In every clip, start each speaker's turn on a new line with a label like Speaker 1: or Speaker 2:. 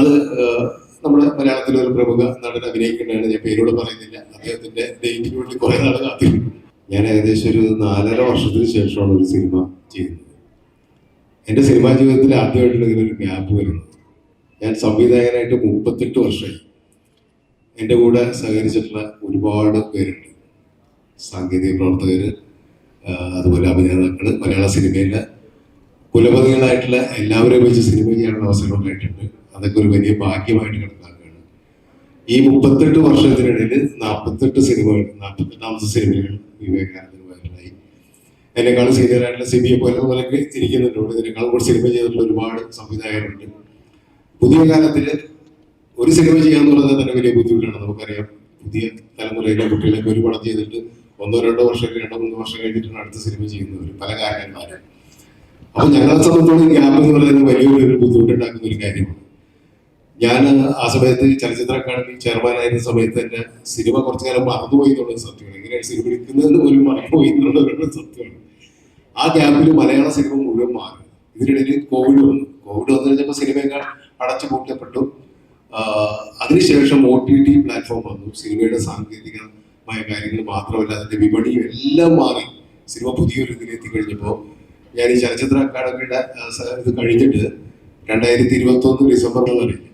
Speaker 1: അത് നമ്മുടെ മലയാളത്തിലെ ഒരു പ്രമുഖ നടൻ അഭിനയിക്കേണ്ടതാണ്. ഞാൻ പേരോട് പറയുന്നില്ല. അദ്ദേഹത്തിന്റെ ഡേറ്റിന് വേണ്ടി കുറെ നാൾ കാത്തിരുന്നു. ഞാൻ ഏകദേശം ഒരു 4.5 വർഷത്തിന് ശേഷമാണ് ഒരു സിനിമ ചെയ്യുന്നത്. എൻ്റെ സിനിമാ ജീവിതത്തിൽ ആദ്യമായിട്ടാണ് ഇങ്ങനെ ഒരു ഗ്യാപ്പ് വരുന്നത്. ഞാൻ സംവിധായകനായിട്ട് 38 വർഷമായി. എൻ്റെ കൂടെ സഹകരിച്ചിട്ടുള്ള ഒരുപാട് പേരുണ്ട്. സാങ്കേതിക പ്രവർത്തകർ, അതുപോലെ അഭിനേതാക്കൾ, മലയാള സിനിമയിലെ കുലപതികളായിട്ടുള്ള എല്ലാവരെയും വെച്ച് സിനിമ ചെയ്യാനുള്ള അവസരം ഉണ്ടായിട്ടുണ്ട്. അതൊക്കെ ഒരു വലിയ ഭാഗ്യമായിട്ട് കണക്കാക്കുകയാണ്. ഈ 38 വർഷത്തിനിടയിൽ 48 സിനിമകൾ, 48ാമത്തെ സിനിമകൾ വിവേകാനന്ദന് വൈറലായി. എന്നെക്കാളും സീനിയറായിട്ടുള്ള സിബിയെ പോലൊക്കെ ഇരിക്കുന്നുണ്ട്. ഇതിനേക്കാളും കൂടി സിനിമ ചെയ്തിട്ടുള്ള ഒരുപാട് സംവിധായകരുണ്ട്. പുതിയ കാലത്തിൽ ഒരു സിനിമ ചെയ്യാന്ന് പറഞ്ഞാൽ തന്നെ വലിയ ബുദ്ധിമുട്ടാണ്. നമുക്കറിയാം, പുതിയ തലമുറയിലെ കുട്ടികളൊക്കെ ഒരു പടം ചെയ്തിട്ട് 1-2 വർഷം, 2-3 വർഷം കഴിഞ്ഞിട്ടാണ് അടുത്ത സിനിമ ചെയ്യുന്നവർ, പല കാരണന്മാരും. അപ്പൊ ഞങ്ങളെ സംബന്ധിച്ചോളം ഗ്യാപ്പ് എന്ന് പറയുന്നത് വലിയൊരു ബുദ്ധിമുട്ടുണ്ടാക്കുന്ന ഒരു കാര്യമാണ്. ഞാൻ ആ സമയത്ത് ചലച്ചിത്ര അക്കാദമി ചെയർമാനായിരുന്ന സമയത്ത് തന്നെ സിനിമ കുറച്ചു കാലം മറന്നുപോയി എന്നുള്ളത് സത്യമാണ്. എങ്ങനെയാണ് സിനിമ എടുക്കുന്നതെന്ന് പോലും മറന്നുപോയി എന്നുള്ളത് സത്യമാണ്. ആ ഗ്യാപ്പിൽ മലയാള സിനിമ മുഴുവൻ മാറി. ഇതിനിടയിൽ കോവിഡ് വന്നു കഴിഞ്ഞപ്പോൾ സിനിമയൊക്കെ അടച്ചു പൂട്ടപ്പെട്ടു. അതിനുശേഷം OTT പ്ലാറ്റ്ഫോം വന്നു. സിനിമയുടെ സാങ്കേതികമായ കാര്യങ്ങൾ മാത്രമല്ല, അതിന്റെ വിപണിയും എല്ലാം മാറി. സിനിമ പുതിയൊരു ഇതിലെത്തി കഴിഞ്ഞപ്പോൾ ഞാൻ ഈ ചലച്ചിത്ര അക്കാദമിയുടെ ഇത് കഴിഞ്ഞിട്ട് 2021 ഡിസംബറിൽ തുടങ്ങി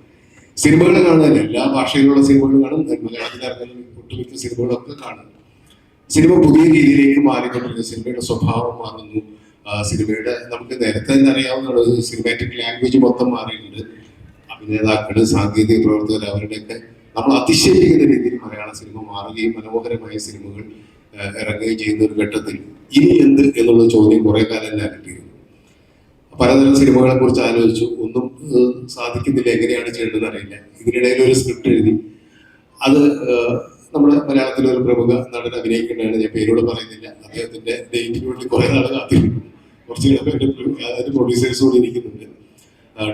Speaker 1: സിനിമകൾ കാണാൻ. എല്ലാ ഭാഷയിലുള്ള സിനിമകൾ കാണും, മലയാളത്തിൽ ഇറങ്ങുന്ന ഒട്ടുമിക്ക സിനിമകളൊക്കെ കാണും. സിനിമ പുതിയ രീതിയിലേക്ക് മാറിക്കൊണ്ടിരിക്കുന്നു. സിനിമയുടെ സ്വഭാവം മാറുന്നു. സിനിമയുടെ നമുക്ക് നേരത്തെ തന്നെ അറിയാവുന്ന സിനിമാറ്റിക് ലാംഗ്വേജ് മൊത്തം മാറിയിട്ടുണ്ട്. അഭിനേതാക്കള്, സാങ്കേതിക പ്രവർത്തകർ, അവരുടെയൊക്കെ നമ്മൾ അതിശയിപ്പിക്കുന്ന രീതിയിൽ മലയാള സിനിമ മാറുകയും മനോഹരമായ സിനിമകൾ ഇറങ്ങുകയും ചെയ്യുന്ന ഒരു ഘട്ടത്തിൽ ഇനി എന്ത് എന്നുള്ള ചോദ്യം കുറെ കാലം തന്നെ അലട്ടിയിരുന്നു. പലതരം സിനിമകളെ കുറിച്ച് ആലോചിച്ചു. ഒന്നും സാധിക്കുന്നില്ല, എങ്ങനെയാണ് ചെയ്യേണ്ടതെന്ന് അറിയില്ല. ഇതിനിടയിൽ ഒരു സ്ക്രിപ്റ്റ് എഴുതി. അത് നമ്മുടെ മലയാളത്തിലെ ഒരു പ്രമുഖ നടൻ അഭിനയിക്കേണ്ടതാണ്. ഞാൻ പേരോട് പറയുന്നില്ല. അദ്ദേഹത്തിന്റെ ഡേറ്റിന് വേണ്ടി കുറെ നാൾ കാത്തിരുന്നു. കുറച്ച് അതിന്റെ പ്രൊഡ്യൂസേഴ്സ് കൂടി ഇരിക്കുന്നുണ്ട്.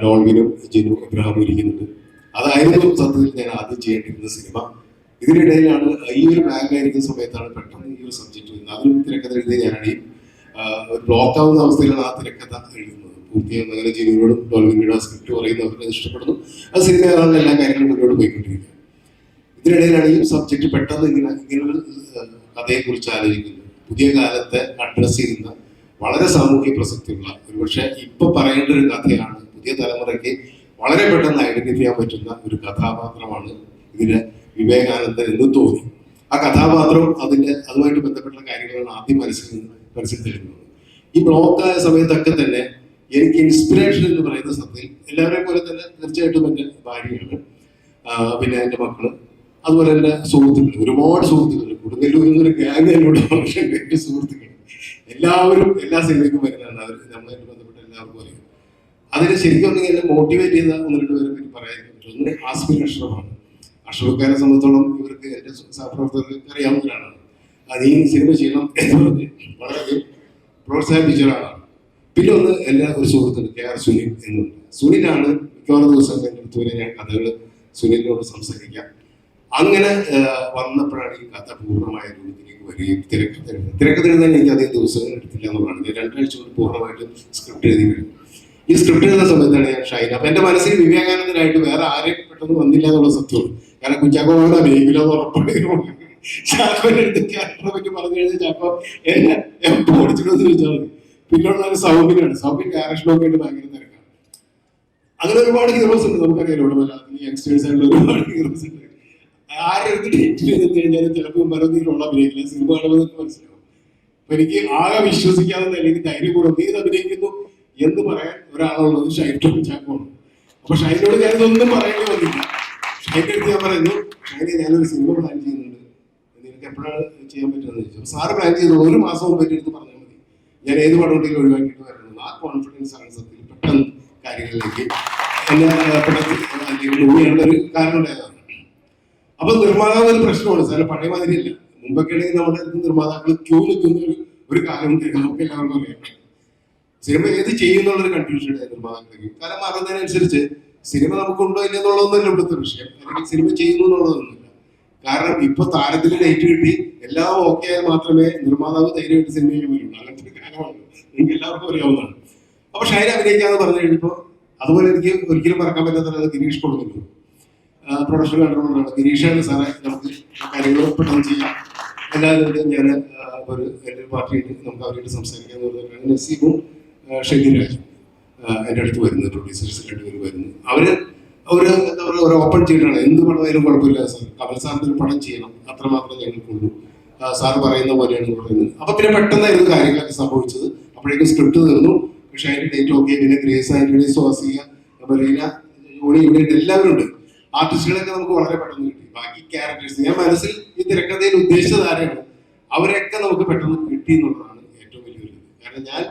Speaker 1: ഡോൾവിനും ജിനു ഇബ്രാഹിമും ഇരിക്കുന്നുണ്ട്. അതായിരുന്നു സത്യത്തിൽ ഞാൻ ആദ്യം ചെയ്യേണ്ടിരുന്ന സിനിമ. ഇതിനിടയിലാണ് ഈ ഒരു ബാഗായിരിക്കുന്ന സമയത്താണ് പെട്ടെന്ന് ഈ ഒരു സബ്ജക്ട് വരുന്നത്. അതിലും തിരക്കഥ എഴുതിയ ഞാനാണ്. ഒരു ബ്ലോക്ക് ആവുന്ന അവസ്ഥയിലാണ് ആ തിരക്കഥ എഴുതുന്നത്. പൂർത്തിയാവുന്ന അങ്ങനെ ജിനുവിനോടും ഡോൾവിനോടും സ്ക്രിപ്റ്റ് പറയുന്നവർക്ക് അത് ഇഷ്ടപ്പെടുന്നു. അത് സിനിമയിലുള്ള എല്ലാ കാര്യങ്ങളും മുന്നോട്ട് പോയിക്കൊണ്ടിരിക്കുക. ഇതിനിടയിലാണ് ഈ സബ്ജക്ട് പെട്ടെന്ന് ഇങ്ങനൊരു കഥയെ കുറിച്ച് ആലോചിക്കുന്നത്. പുതിയ കാലത്തെ അഡ്രസ് ചെയ്യുന്ന വളരെ സാമൂഹ്യ പ്രസക്തിയുള്ള, ഒരുപക്ഷെ ഇപ്പൊ പറയേണ്ട ഒരു കഥയാണ്. പുതിയ തലമുറയ്ക്ക് വളരെ പെട്ടെന്ന് ഐഡന്റിഫൈ ചെയ്യാൻ പറ്റുന്ന ഒരു കഥാപാത്രമാണ് ഇതിന് വിവേകാനന്ദൻ എന്ന് തോന്നി. ആ കഥാപാത്രം അതുമായിട്ട് ബന്ധപ്പെട്ട കാര്യങ്ങളാണ് ആദ്യം മനസ്സിൽ തരുന്നത്. ഈ ബ്ലോക്കായ സമയത്തൊക്കെ തന്നെ എനിക്ക് ഇൻസ്പിറേഷൻ എന്ന് പറയുന്ന സത്യത്തിൽ എല്ലാവരെയും പോലെ തന്നെ തീർച്ചയായിട്ടും എൻ്റെ ഭാര്യയാണ്, പിന്നെ എൻ്റെ മക്കള്, അതുപോലെ എൻ്റെ സുഹൃത്തുക്കൾ, ഒരുപാട് സുഹൃത്തുക്കൾ. കൊടുങ്ങല്ലൂരിൽ നിന്നൊരു ഗ്യാങ് എന്നോട് എൻ്റെ സുഹൃത്തുക്കൾ എല്ലാവരും എല്ലാ സിനിമയ്ക്കും വരുന്നതാണ്. അവർ നമ്മളായിട്ട് ബന്ധപ്പെട്ട എല്ലാവർക്കും അറിയാം. അതിന് ശരിക്കും എന്നെ മോട്ടിവേറ്റ് ചെയ്ത 1-2 പേരെ പറ്റി പറയാൻ പറ്റും. ഒന്ന് ആസ്മിൻ അഷ്റഫാണ്. അഷ്റഫുകാരെ സംബന്ധിച്ചോളം ഇവർക്ക് എൻ്റെ സഹപ്രവർത്തകർക്ക് അറിയാവുന്നവരാണ്. അത് ഈ സിനിമ ചെയ്യണം എന്ന് പറഞ്ഞ് വളരെ പ്രോത്സാഹിപ്പിച്ച ഒരാളാണ്. പിന്നെ ഒന്ന് എൻ്റെ ഒരു സുഹൃത്തുണ്ട്, KR സുനിൽ എന്നുണ്ട്. സുനിലാണ് മിക്കവാറും ദിവസം എൻ്റെ അടുത്ത് വരെ ഞാൻ കഥകൾ സുനിലിനോട് സംസാരിക്കാം. അങ്ങനെ വന്നപ്പോഴാണ് ഈ കഥ പൂർണ്ണമായ രൂപത്തിലേക്ക് വരികയും തിരക്കഥ എഴുതാൻ എനിക്ക് അധികം ദിവസങ്ങൾ എടുത്തില്ല എന്നുള്ളതാണ്. ഞാൻ 2 ആഴ്ച കൊണ്ട് പൂർണ്ണമായിട്ടും സ്ക്രിപ്റ്റ് എഴുതി കഴിഞ്ഞു. ഈ സ്ക്രിപ്റ്റ് എഴുതുന്ന സമയത്താണ് ഞാൻ ഷൈൻ. അപ്പൊ എന്റെ മനസ്സിൽ വിവേകാനന്ദനായിട്ട് വേറെ ആരെയും പെട്ടെന്ന് വന്നില്ല എന്നുള്ള സത്യമാണ്. കാരണം കുഞ്ചാക്കോട് അഭിനയിക്കില്ല എന്ന് ഉറപ്പായിരുന്നു. ചാക്കോന്റെ അടുത്ത് ക്യാരക്ടറെ പറ്റി പറഞ്ഞു കഴിഞ്ഞാൽ ചാക്കോ എന്നെ എപ്പോ ഓടിച്ചിട്ടെന്ന് ചോദിച്ചാൽ മതി. പിന്നുള്ള ഒരു സൗമ്യനാണ്. സൗമ്യൻ ക്യാരക്ടറൊക്കെ ആയിട്ട് ഭയങ്കര തിരക്കാണ്. അങ്ങനെ ഒരുപാട് ഹീറോസ് ഉണ്ട്. നമുക്കറിയാലോ മലയാളത്തിൽ യങ്സ്റ്റേഴ്സ് ആയിട്ടുള്ള ഒരുപാട് ഹീറോസ് ഉണ്ട്. ആരെടുത്ത് ഡേറ്റ് ചെയ്ത് കഴിഞ്ഞാലും ചിലപ്പോൾ മരുന്നീരുള്ള അഭിനയിക്കില്ല. സിനിമ കാണുമ്പോൾ മനസ്സിലാവും. അപ്പൊ എനിക്ക് ആകെ വിശ്വസിക്കാതെ അല്ലെങ്കിൽ ധൈര്യപൂർവ്വം നീ ഇത് അഭിനയിക്കുന്നു എന്ന് പറയാൻ ഒരാളുള്ളത് ഷൈനും ചാക്കോണ്. അപ്പൊ ഷൈനോട് ഞാനിതൊന്നും പറയേണ്ടി വന്നില്ല. ഷൈൻ്റെ അടുത്ത് ഞാൻ പറയുന്നു, ഷൈനെ ഞാനൊരു സിനിമ പ്ലാൻ ചെയ്യുന്നുണ്ട്, നിനക്ക് എപ്പോഴാണ് ചെയ്യാൻ പറ്റുമെന്ന് ചോദിച്ചു. സാറ് പ്ലാൻ ചെയ്ത് 1 മാസം മുമ്പ് എൻ്റെ അടുത്ത് പറഞ്ഞാൽ മതി, ഞാൻ ഏത് പടമുണ്ടെങ്കിലും ഒഴിവാക്കിയിട്ട് വരുന്നത്. ആ കോൺഫിഡൻസ് ആണ് സത്യത്തിൽ പെട്ടെന്ന് കാര്യങ്ങളിലേക്ക് എന്നെ പെട്ടെന്ന് മൂവിയാനുള്ള ഒരു കാരണം ഉണ്ടായതാണ്. അപ്പൊ നിർമ്മാതാവ് ഒരു പ്രശ്നമാണ് സാർ, പഴയ മാതിരിയല്ല. മുമ്പൊക്കെ ആണെങ്കിൽ നമ്മുടെ നിർമ്മാതാക്കൾ ക്യൂ നിൽക്കുന്ന ഒരു കാലം ഉണ്ടായിരുന്നു. നമുക്ക് എല്ലാവർക്കും അറിയാം. സിനിമ ഏത് ചെയ്യുന്നുള്ളൊരു കൺഫ്യൂഷൻ നിർമ്മാതാക്കളിലേക്ക്. കാരണം മാറുന്നതിനനുസരിച്ച് സിനിമ നമുക്കുണ്ടോ ഇല്ലെന്നുള്ളതൊന്നുമല്ല ഇവിടുത്തെ വിഷയം, അല്ലെങ്കിൽ സിനിമ ചെയ്യുന്നു എന്നുള്ളതൊന്നുമില്ല. കാരണം ഇപ്പൊ താരത്തിന് ഡേറ്റ് കിട്ടി എല്ലാം ഓക്കെ ആയാൽ മാത്രമേ നിർമ്മാതാവ് ധൈര്യമായിട്ട് സിനിമ ചെയ്യാൻ വരുള്ളൂ. അങ്ങനത്തെ ഒരു കാലമാണ്, നിങ്ങൾക്ക് എല്ലാവർക്കും അറിയാവുന്നതാണ്. അപ്പൊ ഷൈൻ അഭിനയിക്കാന്ന് പറഞ്ഞു കഴിഞ്ഞപ്പോ അതുപോലെ എനിക്ക് ഒരിക്കലും മറക്കാൻ പറ്റാത്ത ഗിരീഷ് കൊടുക്കുന്നു, പ്രൊഡക്ഷൻ കൺട്രോളറാണ്. ഗിരീഷാണ് സാറേ നമുക്ക് കാര്യങ്ങൾ പെട്ടെന്ന് ചെയ്യാം, എല്ലാവരും ഞാൻ ഒരു എൻ്റെ പാർട്ടിയായിട്ട് നമുക്ക് അവരായിട്ട് സംസാരിക്കാന്ന് പറഞ്ഞാൽ നസീബും ഷെയ്ദിരാജും എൻ്റെ അടുത്ത് വരുന്നത്, പ്രൊഡ്യൂസേഴ്സ് രണ്ടുപേരും വരുന്നു. അവര് ഒരു എന്താ പറയുക, ഒരു ഓപ്പൺ ചെയ്തിട്ടാണ് എന്ത് പടമായാലും കുഴപ്പമില്ല സാർ, കമൽ സാറിൻ്റെ ഒരു പടം ചെയ്യണം, അത്രമാത്രം ഞങ്ങൾക്കുള്ളൂ, സാറ് പറയുന്ന പോലെയാണ് പറയുന്നത്. അപ്പൊ പിന്നെ പെട്ടെന്നായിരുന്നു കാര്യങ്ങളൊക്കെ സംഭവിച്ചത്. അപ്പോഴേക്കും സ്ക്രിപ്റ്റ് തീർന്നു, പക്ഷെ അതിന്റെ ഡേറ്റ് ഓക്കെ. പിന്നെ ഗ്രേസ് ആന്റണി, സ്വാസിക, മറീന, ജോണി, ഇവിടെ എല്ലാവരും ഉണ്ട്. ആർട്ടിസ്റ്റുകളൊക്കെ നമുക്ക് വളരെ പെട്ടെന്ന് കിട്ടി. ബാക്കി ക്യാരക്ടേഴ്സ് ഞാൻ മനസ്സിൽ ഈ തിരക്കഥയിൽ ഉദ്ദേശിച്ചത് ആരെയാണ് അവരെയൊക്കെ നമുക്ക് പെട്ടെന്ന് കിട്ടി എന്നുള്ളതാണ് ഏറ്റവും വലിയൊരു ഇത്. കാരണം ഞാൻ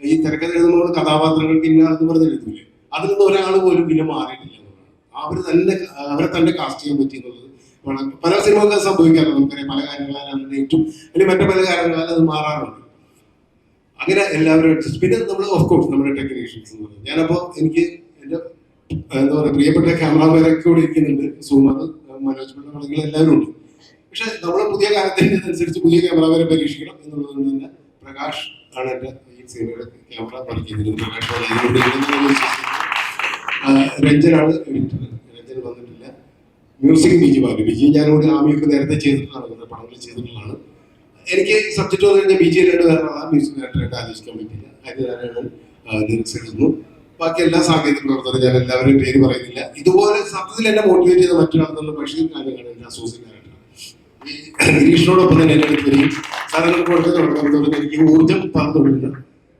Speaker 1: ഈ തിരക്കഥ എഴുതുമ്പോൾ കഥാപാത്രങ്ങൾക്ക് ഇന്നാണെന്ന് പറഞ്ഞ് എഴുതൂലേ, അതിൽ നിന്ന് ഒരാൾ പോലും പിന്നെ മാറിയിട്ടില്ല എന്നുള്ളതാണ്. അവരെ തന്നെ കാസ്റ്റ് ചെയ്യാൻ പറ്റി എന്നുള്ളത് പല സിനിമകൾക്ക് സംഭവിക്കാറുണ്ട്. നമുക്കറിയാം, പല കാര്യങ്ങളാലും ഡേറ്റും അല്ലെങ്കിൽ മറ്റു പല കാര്യങ്ങളാലും അത് മാറാറുണ്ട്. അങ്ങനെ എല്ലാവരും അഡ്ജസ്റ്റ്. പിന്നെ നമ്മൾ ഓഫ് കോഴ്സ് നമ്മുടെ ടെക്നീഷ്യൻസ് എന്ന് പറയുന്നത്, ഞാനപ്പോൾ എനിക്ക് എൻ്റെ എന്താ പറയുക പ്രിയപ്പെട്ട ക്യാമറാമാരൊക്കെ കൂടെ ഇരിക്കുന്നുണ്ട്, സുമത്, മനോജ് പിള്ള, എല്ലാവരും ഉണ്ട്. പക്ഷെ നമ്മൾ പുതിയ കാലത്തിനനുസരിച്ച് പുതിയ ക്യാമറാമാരെ പരീക്ഷിക്കണം എന്നുള്ളത് കൊണ്ട് തന്നെ പ്രകാശ് ആണ് എൻ്റെ ഈ സിനിമയുടെ ക്യാമറ വർക്ക് ചെയ്തിരുന്നത്. രഞ്ജനാണ് എഡിറ്റർ, രഞ്ജൻ വന്നിട്ടില്ല. മ്യൂസിക് ബിജി ബാലു, ബിജി ഞാനോട് ആമിയൊക്കെ നേരത്തെ ചെയ്തിട്ടുള്ളതാണ്, നമ്മുടെ പടങ്ങൾ ചെയ്തിട്ടുള്ളതാണ്. എനിക്ക് സബ്ജക്റ്റ് വന്നു കഴിഞ്ഞാൽ ബിജി ആയിട്ട് വേറെ മ്യൂസിക് ഡയറക്ടറായിട്ട് ആലോചിക്കാൻ പറ്റില്ല. അതിനാണ് ലിറിക്സ് എഴുതുന്നു. ബാക്കി എല്ലാ സാങ്കേതിക പ്രവർത്തനം ഞാൻ എല്ലാവരും പേര് പറയുന്നില്ല. ഇതുപോലെ സത്യത്തിൽ എന്നെ മോട്ടിവേറ്റ് ചെയ്ത മറ്റൊരാളെന്നുള്ള ബഷീർ കാര്യങ്ങളാണ് എൻ്റെ അസോസിയേറ്റ് ഡയറക്ടർ. ഈ ഗിരീഷിനോടൊപ്പം തന്നെ എൻ്റെ അടുത്ത് വരികയും സാധനങ്ങൾ കൊടുക്കുന്നതോടൊപ്പം എനിക്ക് ഊർജ്ജം പറഞ്ഞുകൊണ്ടിരുന്ന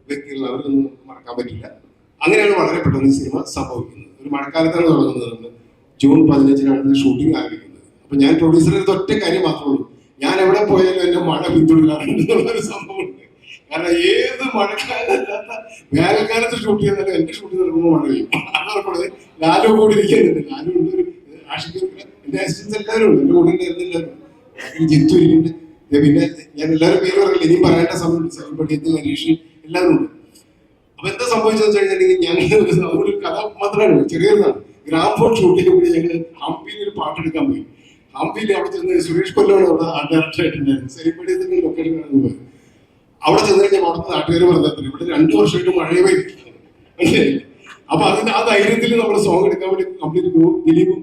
Speaker 1: വ്യക്തികൾ, അവരൊന്നും മറക്കാൻ പറ്റില്ല. അങ്ങനെയാണ് വളരെ പെട്ടെന്ന് ഈ സിനിമ സംഭവിക്കുന്നത്. ഒരു മഴക്കാലത്താണ് തുടങ്ങുന്നത്. നമ്മൾ ജൂൺ 15-നാണ് ഷൂട്ടിംഗ് ആരംഭിക്കുന്നത്. അപ്പൊ ഞാൻ പ്രൊഡ്യൂസറിന്റെ ഒറ്റ കാര്യം മാത്രമേ ഉള്ളൂ, ഞാൻ എവിടെ പോയാലും എന്നെ മഴ പിന്തുടരാറുണ്ടെന്നുള്ളൊരു സംഭവമുണ്ട്. കാരണം ഏത് മഴക്കാലത്തല്ലാത്ത വേനൽക്കാലത്ത് ഷൂട്ട് ചെയ്താലും എന്റെ ഷൂട്ട് നടക്കുമ്പോൾ മഴ പെയ്യും. അതോടെ ലാലു കൂടി ഇരിക്കുന്നുണ്ട്, ലാലു ഉണ്ട്, എന്റെ അസിസ്റ്റൻസ് എല്ലാവരും ഉണ്ട്, എന്റെ കൂടെ എല്ലാവരും ജിത്തു ഇരിക്കുന്നുണ്ട്. പിന്നെ ഞാൻ എല്ലാവരും പേര് പറയില്ല, ഇനിയും പറയേണ്ട സമയം പഠിത്ത് പരീക്ഷ എല്ലാവരും ഉണ്ട്. അപ്പൊ എന്താ സംഭവിച്ചതെന്ന് വെച്ചിട്ടുണ്ടെങ്കിൽ ഞാൻ ഒരു കഥ മാത്രമാണ്, ചെറിയതാണ്. ഗ്രാമഫോൺ ഷൂട്ട് ചെയ്യുമ്പോൾ ഞങ്ങൾ ഹംപിയിൽ ഒരു പാട്ടെടുക്കാൻ പോയി. ഹംപിയിൽ അവിടെ ചെന്ന് സുരേഷ് കൊല്ലാണ് അവിടെ ആർട്ട് ഡയറക്ടറായിട്ടുണ്ടായിരുന്നു. സെലിബ്രിറ്റി ലൊക്കേഷൻ കാണാൻ പോയി. അവിടെ ചെന്ന് കഴിഞ്ഞാൽ അവിടുത്തെ നാട്ടുകാർ പറഞ്ഞാൽ ഇവിടെ 2 വർഷമായിട്ട് മഴയെ പെയ്തിട്ടില്ല. അപ്പൊ അതിന്റെ ആ ധൈര്യത്തിൽ നമ്മൾ സോങ് എടുക്കാൻ വേണ്ടി കംപ്ലീറ്റ് ദിലീപും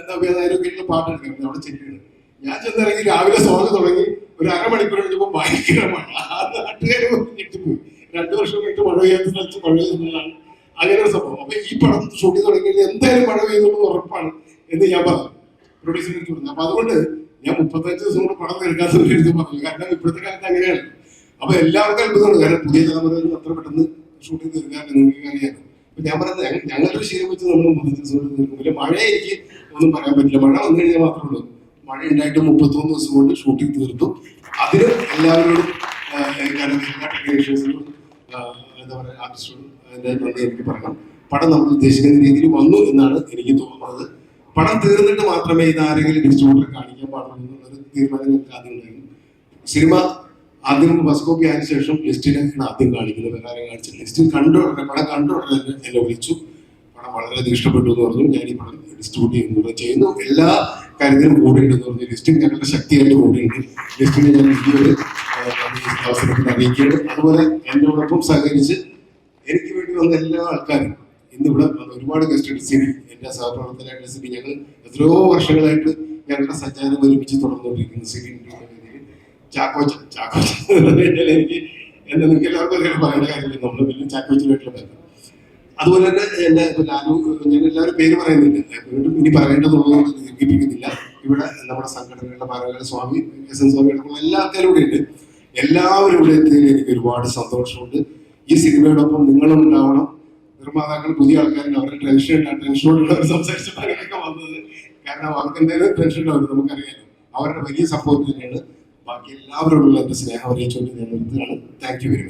Speaker 1: നവ്യാതാരൊക്കെ പാട്ട് എടുക്കാൻ വേണ്ടി അവിടെ ചെല്ലുകയാണ്. ഞാൻ ചെന്നിറങ്ങി രാവിലെ സോങ് തുടങ്ങി ഒരു അരമണിക്കൂർ കഴിഞ്ഞപ്പോൾ ഭയങ്കര മഴ. ആ നാട്ടുകാർ ഞെട്ടിപ്പോയി. 2 വർഷം കഴിഞ്ഞിട്ട് മഴ പെയ്യാത്ത സ്ഥലത്ത് മഴ പെയ്യുന്നതാണ് അങ്ങനെ ഒരു സംഭവം. അപ്പൊ ഈ പടം ഷൂട്ടിംഗ് തുടങ്ങിയാൽ എന്തായാലും മഴ പെയ്യുന്നത് ഉറപ്പാണ് എന്ന് ഞാൻ പറഞ്ഞു, പ്രൊഡ്യൂസറിലേക്ക് പറഞ്ഞു. അപ്പൊ അതുകൊണ്ട് ഞാൻ 35 ദിവസം കൂടെ പടം തീർക്കാത്ത ഒരു പറഞ്ഞു. കാരണം ഇപ്പോഴത്തെ കാലത്ത് അങ്ങനെയാണ്. അപ്പൊ എല്ലാവർക്കും അത്ഭുതമാണ്, കാരണം പുതിയ തലമുറയിൽ അത്ര പെട്ടെന്ന് ഷൂട്ടിംഗ് തീർക്കാൻ നിങ്ങൾക്ക് അറിയാം. അപ്പൊ ഞാൻ പറഞ്ഞത് ഞങ്ങളുടെ ശീലം വെച്ച് നമ്മൾ 30 ദിവസം കൊണ്ട് തീർക്കും. പിന്നെ മഴ എനിക്ക് ഒന്നും പറയാൻ പറ്റില്ല, മഴ വന്നു കഴിഞ്ഞാൽ മാത്രമേ ഉള്ളൂ. മഴ ഉണ്ടായിട്ട് 33 ദിവസം കൊണ്ട് ഷൂട്ടിംഗ് തീർത്തു. അതിന് എല്ലാവരോടും എല്ലാ ടെക്നീഷ്യൻസിനും എന്താ പറയുക ആർട്ടിസ്റ്റോടും അതിന്റെ നന്ദി എനിക്ക് പറയണം. പടം നമ്മൾ ഉദ്ദേശിക്കുന്ന രീതിയിൽ വന്നു എന്നാണ് എനിക്ക് തോന്നുന്നത്. പടം തീർന്നിട്ട് മാത്രമേ ഇത് ആരെങ്കിലും ഡിസ്ട്രിബ്യൂട്ടർ കാണിക്കാൻ പാടുള്ളൂ എന്നുള്ളൊരു തീരുമാനം ഞങ്ങൾക്ക് ആദ്യം ഉണ്ടായിരുന്നു. സിനിമ ആദ്യം ഫസ്റ്റ് കോപ്പി ആയതിനു ശേഷം ലിസ്റ്റിലാണ് ആദ്യം കാണിക്കുന്നത്. വേറെ ആരും കാണിച്ചില്ല. ലിസ്റ്റിൽ പടം കണ്ട ഉടനെ എന്നെ വിളിച്ചു, പടം വളരെയധികം ഇഷ്ടപ്പെട്ടു എന്ന് പറഞ്ഞു. ഞാൻ ഈ പടം ഡിസ്ട്രിബ്യൂട്ട് ചെയ്യുന്നു, എല്ലാ കാര്യത്തിലും കൂടെയുണ്ടെന്ന് പറഞ്ഞു. ലിസ്റ്റിൽ ഞങ്ങളുടെ ശക്തിയായിട്ട് കൂടെയുണ്ട്. ലിസ്റ്റിനെ ഞാൻ വലിയൊരു അവസരത്തിൽ അറിയിക്കുകയാണ്. അതുപോലെ എന്നോടൊപ്പം സഹകരിച്ച് എനിക്ക് വേണ്ടി വന്ന എല്ലാ ആൾക്കാരും ഇന്നിവിടെ ഒരുപാട് ഗസ്റ്റ് ഉണ്ട്. സിബി, എന്റെ സഹപ്രവർത്തകനായിട്ട് സിബി, ഞങ്ങൾ എത്രയോ വർഷങ്ങളായിട്ട് ഞങ്ങളുടെ സഞ്ചാരം ഒരുമിച്ച് തുടർന്നുകൊണ്ടിരിക്കുന്നു. സിബി എനിക്ക് എന്നെ നിങ്ങൾക്ക് എല്ലാവർക്കും അങ്ങനെ പറയുന്ന കാര്യമില്ല, നമ്മൾ വലിയ ചാക്കോച്ചനായിട്ടുള്ള ബന്ധം. അതുപോലെ തന്നെ എന്റെ ലാലു, ഞാൻ എല്ലാവരും പേര് പറയുന്നില്ല, ഇനി പറയേണ്ടതുള്ളതുകൊണ്ട് ദീർഘിപ്പിക്കുന്നില്ല. ഇവിടെ നമ്മുടെ സംഘടനകളുടെ ഭാരവാഹികൾ സ്വാമി എസ്.എൻ. സ്വാമി അടക്കമുള്ള എല്ലാ ആൾക്കാരും ഇവിടെ ഉണ്ട്. എല്ലാവരും ഇവിടെ എത്തിയതിൽ എനിക്ക് ഒരുപാട് സന്തോഷമുണ്ട്. ഈ സിനിമയോടൊപ്പം നിങ്ങളും ഉണ്ടാവണം. നിർമ്മാതാക്കൾ പുതിയ ആൾക്കാരുണ്ട്, അവരുടെ ടെൻഷനോടുള്ള സംസാരിച്ചപ്പോൾ അങ്ങനെയൊക്കെ വന്നത്. കാരണം അവർക്ക് എന്തെങ്കിലും ടെൻഷൻ ഉണ്ടാവും, നമുക്കറിയാലോ. അവരുടെ വലിയ സപ്പോർട്ട് തന്നെയാണ്. ബാക്കി എല്ലാവരോടുള്ള എന്റെ സ്നേഹം അറിയിച്ചുകൊണ്ട് ഞാൻ നിർത്തുകയാണ്. Thank you very much.